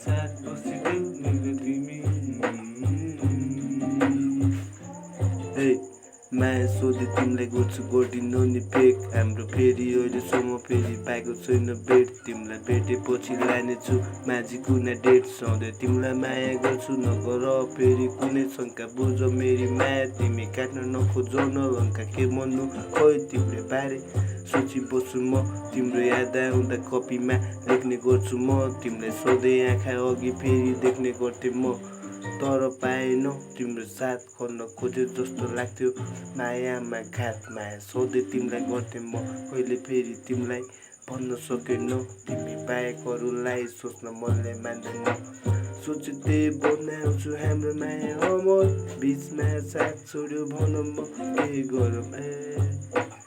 साथ बसिदेऊ मेरो तिमी ए माया सोधे तिमीलाई गर्छु गोडिनु नि पेक हाम्रो फेरि अहिलेसम्म फेरि पाएको छैन भेट तिमीलाई भेटेपछि लानेछु माझी कुनै डेट सधैँ तिमीलाई माया गर्छु नगर फेरि कुनै शङ्का बुझ मेरी माया तिमी काट्न नखोज नलङ्का के भन्नु खोइ तिम्रो बारे सोची बस्छु म तिम्रो याद आउँदा कपीमा लेख्ने गर्छु म तिमीलाई सधैँ आँखा अघि फेरि देख्ने गर्थेँ म तर पाएनौ तिम्रो साथ गर्न खोजे जस्तो लाग्थ्यो मायामा घात माया सधैँ तिमीलाई गर्थेँ म कहिले फेरि तिमीलाई भन्न सकेनौ तिमी बाहेक अरूलाई सोच्न मनले मान्दैन सोचे बनाउँछु हाम्रो माया अमर बिचमा साथ छोड्यो भन म के गरौँ